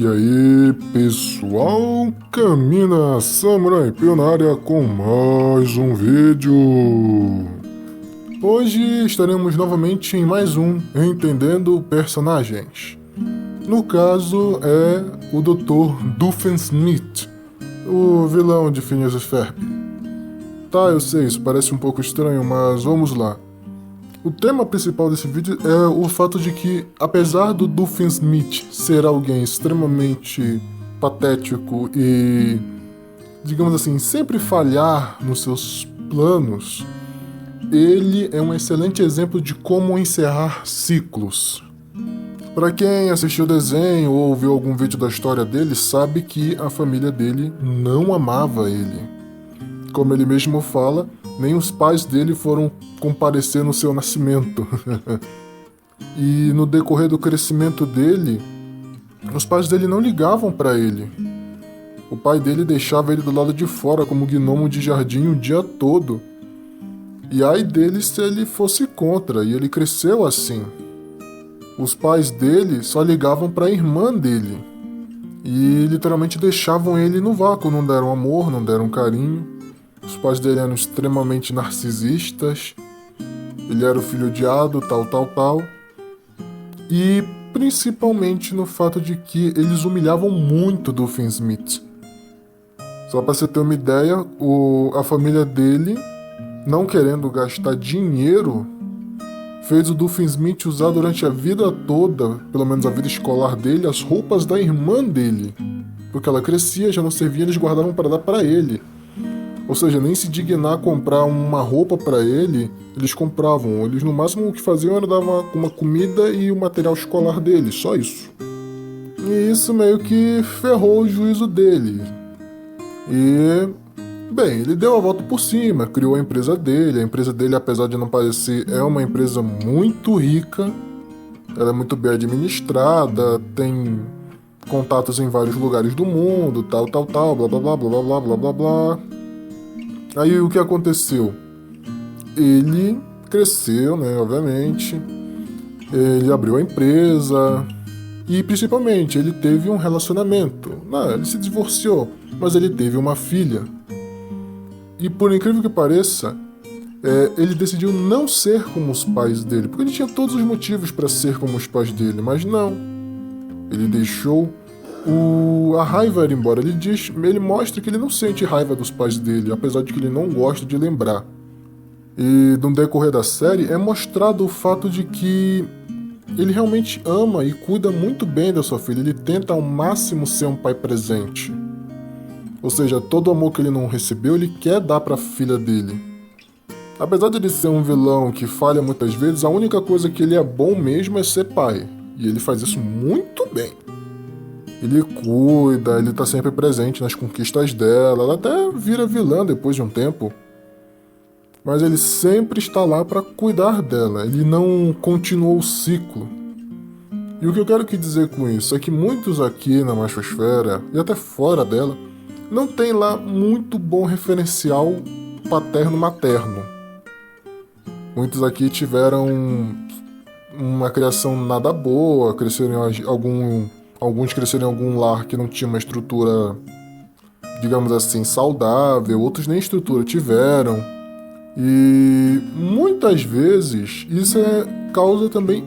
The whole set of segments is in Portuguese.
E aí, pessoal, Camina Samurai Pio na área com mais um vídeo. Hoje estaremos novamente em mais um Entendendo Personagens. No caso é o Dr. Doofenshmirtz, o vilão de Phineas e Ferb. Tá, eu sei, isso parece um pouco estranho, mas vamos lá. O tema principal desse vídeo é o fato de que, apesar do Doofenshmirtz ser alguém extremamente patético e, digamos assim, sempre falhar nos seus planos, ele é um excelente exemplo de como encerrar ciclos. Para quem assistiu o desenho ou viu algum vídeo da história dele, sabe que a família dele não amava ele. Como ele mesmo fala, nem os pais dele foram comparecer no seu nascimento. E no decorrer do crescimento dele, os pais dele não ligavam para ele. O pai dele deixava ele do lado de fora como gnomo de jardim o dia todo. E ai dele se ele fosse contra, e ele cresceu assim. Os pais dele só ligavam para a irmã dele. E literalmente deixavam ele no vácuo, não deram amor, não deram carinho. Os pais dele eram extremamente narcisistas. Ele era o filho odiado, tal. E principalmente no fato de que eles humilhavam muito Doofenshmirtz. Só para você ter uma ideia, a família dele, não querendo gastar dinheiro, fez o Doofenshmirtz usar durante a vida toda, pelo menos a vida escolar dele, as roupas da irmã dele. Porque ela crescia, já não servia, eles guardavam para dar para ele. Ou seja, nem se dignar a comprar uma roupa para ele, eles compravam. Eles no máximo o que faziam era dar uma comida e o material escolar dele, só isso. E isso meio que ferrou o juízo dele. E, bem, ele deu a volta por cima, criou a empresa dele. A empresa dele, apesar de não parecer, é uma empresa muito rica. Ela é muito bem administrada, tem contatos em vários lugares do mundo, tal, blá blá. Aí o que aconteceu? Ele cresceu, né, obviamente. Ele abriu a empresa e principalmente ele teve um relacionamento. Não, ele se divorciou, mas ele teve uma filha. E por incrível que pareça, ele decidiu não ser como os pais dele, porque ele tinha todos os motivos para ser como os pais dele, mas não. Ele deixou a raiva ir embora. Ele mostra que ele não sente raiva dos pais dele, apesar de que ele não gosta de lembrar. E no decorrer da série é mostrado o fato de que ele realmente ama e cuida muito bem da sua filha. Ele tenta ao máximo ser um pai presente. Ou seja, todo o amor que ele não recebeu, ele quer dar para a filha dele. Apesar de ele ser um vilão que falha muitas vezes, a única coisa que ele é bom mesmo é ser pai. E ele faz isso muito bem. Ele cuida, ele tá sempre presente nas conquistas dela, ela até vira vilã depois de um tempo. Mas ele sempre está lá para cuidar dela, ele não continuou o ciclo. E o que eu quero dizer com isso é que muitos aqui na Machosfera, e até fora dela, não tem lá muito bom referencial paterno-materno. Muitos aqui tiveram uma criação nada boa, cresceram alguns cresceram em algum lar que não tinha uma estrutura, digamos assim, saudável, outros nem estrutura tiveram. E muitas vezes isso é causa também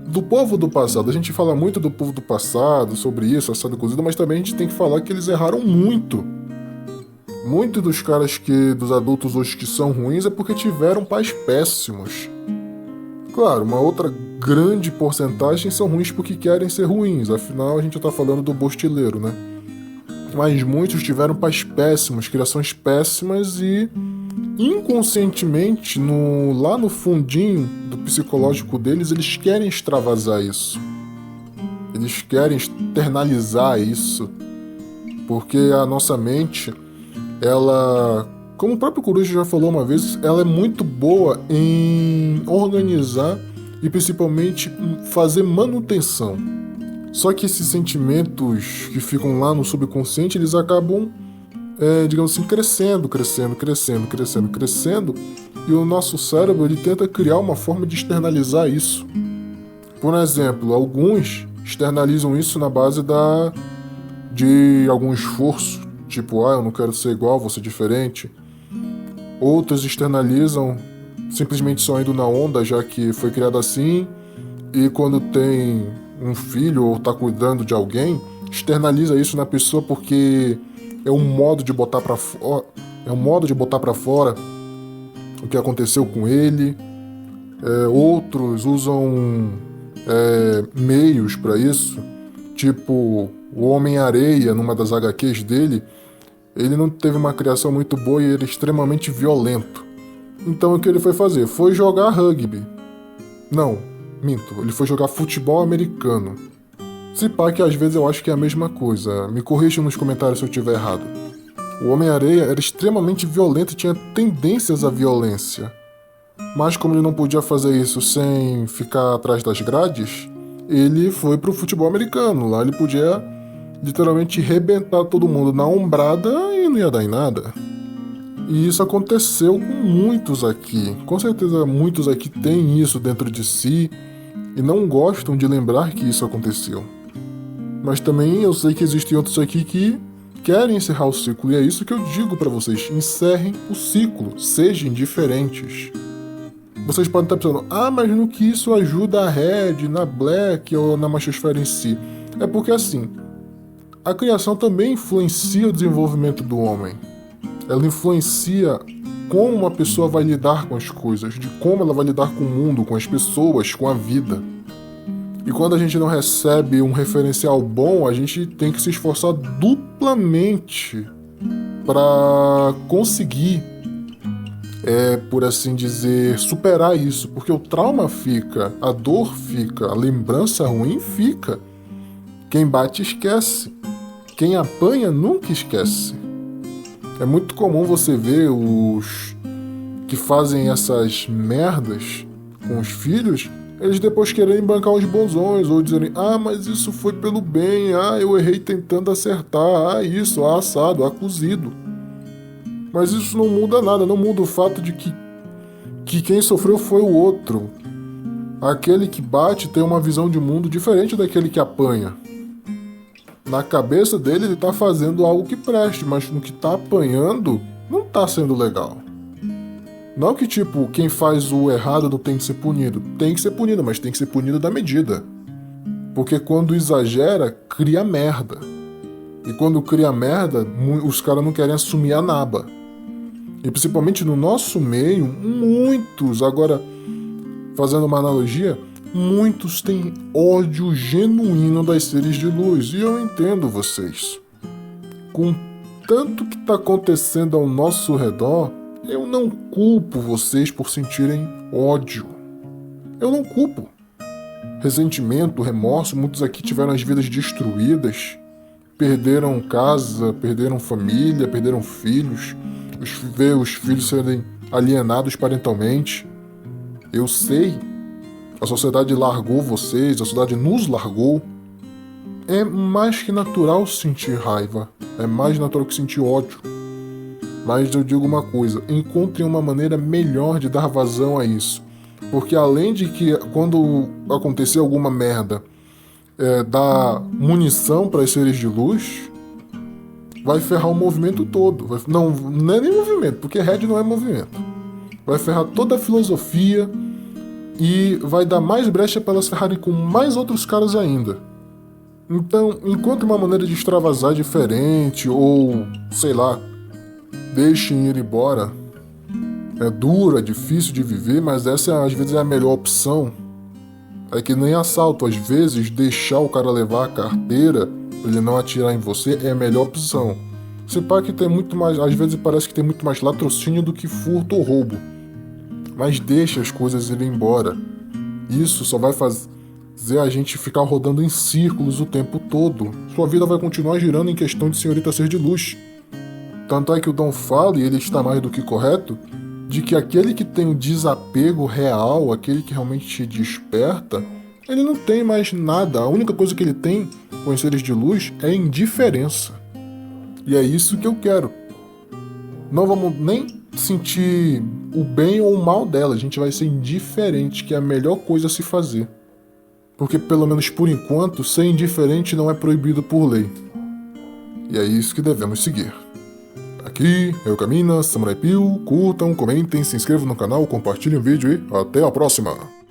do povo do passado. A gente fala muito do povo do passado, sobre isso, assado cozido, mas também a gente tem que falar que eles erraram muito. Muitos dos caras dos adultos hoje que são ruins é porque tiveram pais péssimos. Claro, uma outra grande porcentagem são ruins porque querem ser ruins, afinal a gente tá falando do bostileiro, né? Mas muitos tiveram pais péssimos, criações péssimas e inconscientemente, lá no fundinho do psicológico deles, eles querem extravasar isso. Eles querem externalizar isso. Porque a nossa mente, ela, como o próprio Coruja já falou uma vez, ela é muito boa em organizar e principalmente fazer manutenção. Só que esses sentimentos que ficam lá no subconsciente, eles acabam, digamos assim, crescendo. E o nosso cérebro, ele tenta criar uma forma de externalizar isso. Por exemplo, alguns externalizam isso na base de algum esforço, tipo, eu não quero ser igual, vou ser diferente. Outros externalizam simplesmente só indo na onda, já que foi criado assim, e quando tem um filho ou tá cuidando de alguém, externaliza isso na pessoa porque é um modo de botar para fora, o que aconteceu com ele. Outros usam meios para isso, tipo o Homem-Areia, numa das HQs dele, ele não teve uma criação muito boa e ele é extremamente violento. Então o que ele foi fazer? Foi jogar rugby. Não, minto, ele foi jogar futebol americano. Se pá que às vezes eu acho que é a mesma coisa, me corrijam nos comentários se eu estiver errado. O Homem-Areia era extremamente violento e tinha tendências à violência. Mas como ele não podia fazer isso sem ficar atrás das grades, ele foi pro futebol americano. Lá ele podia literalmente rebentar todo mundo na ombrada e não ia dar em nada. E isso aconteceu com muitos aqui. Com certeza muitos aqui têm isso dentro de si e não gostam de lembrar que isso aconteceu. Mas também eu sei que existem outros aqui que querem encerrar o ciclo. E é isso que eu digo pra vocês. Encerrem o ciclo. Sejam diferentes. Vocês podem estar pensando, mas no que isso ajuda a Red, na Black ou na Machosfera em si? É porque assim, a criação também influencia o desenvolvimento do homem. Ela influencia como uma pessoa vai lidar com as coisas, de como ela vai lidar com o mundo, com as pessoas, com a vida. E quando a gente não recebe um referencial bom, a gente tem que se esforçar duplamente para conseguir, por assim dizer, superar isso. Porque o trauma fica, a dor fica, a lembrança ruim fica. Quem bate esquece. Quem apanha nunca esquece. É muito comum você ver os que fazem essas merdas com os filhos, eles depois quererem bancar os bonzões, ou dizerem, mas isso foi pelo bem, eu errei tentando acertar, isso, assado, cozido. Mas isso não muda nada, não muda o fato de que quem sofreu foi o outro. Aquele que bate tem uma visão de mundo diferente daquele que apanha. Na cabeça dele ele tá fazendo algo que preste, mas no que tá apanhando não tá sendo legal. Não que tipo, quem faz o errado não tem que ser punido. Tem que ser punido, mas tem que ser punido da medida. Porque quando exagera, cria merda. E quando cria merda, os caras não querem assumir a naba. E principalmente no nosso meio, muitos, agora fazendo uma analogia, muitos têm ódio genuíno das seres de luz, e eu entendo vocês. Com tanto que está acontecendo ao nosso redor, eu não culpo vocês por sentirem ódio. Eu não culpo. Ressentimento, remorso, muitos aqui tiveram as vidas destruídas, perderam casa, perderam família, perderam filhos, ver os filhos serem alienados parentalmente. Eu sei. A sociedade largou vocês, a sociedade nos largou. É mais que natural sentir raiva. É mais natural que sentir ódio. Mas eu digo uma coisa, encontrem uma maneira melhor de dar vazão a isso. Porque além de que quando acontecer alguma merda, dar munição para os seres de luz, vai ferrar o movimento todo. Não é nem movimento, porque Red não é movimento. Vai ferrar toda a filosofia, e vai dar mais brecha para elas ferrarem com mais outros caras ainda. Então, encontre uma maneira de extravasar diferente, ou, sei lá, deixem ir embora. É duro, é difícil de viver, mas essa às vezes é a melhor opção. É que nem assalto, às vezes deixar o cara levar a carteira, pra ele não atirar em você, é a melhor opção. Se pá que tem muito mais, às vezes parece que tem muito mais latrocínio do que furto ou roubo. Mas deixa as coisas irem embora. Isso só vai fazer a gente ficar rodando em círculos o tempo todo. Sua vida vai continuar girando em questão de senhorita ser de luz. Tanto é que o Dom fala, e ele está mais do que correto, de que aquele que tem o desapego real, aquele que realmente te desperta, ele não tem mais nada. A única coisa que ele tem com os seres de luz é indiferença. E é isso que eu quero. Não vamos nem sentir o bem ou o mal dela, a gente vai ser indiferente, que é a melhor coisa a se fazer. Porque pelo menos por enquanto, ser indiferente não é proibido por lei. E é isso que devemos seguir. Aqui é o Camina, Samurai Pio, curtam, comentem, se inscrevam no canal, compartilhem o vídeo e até a próxima!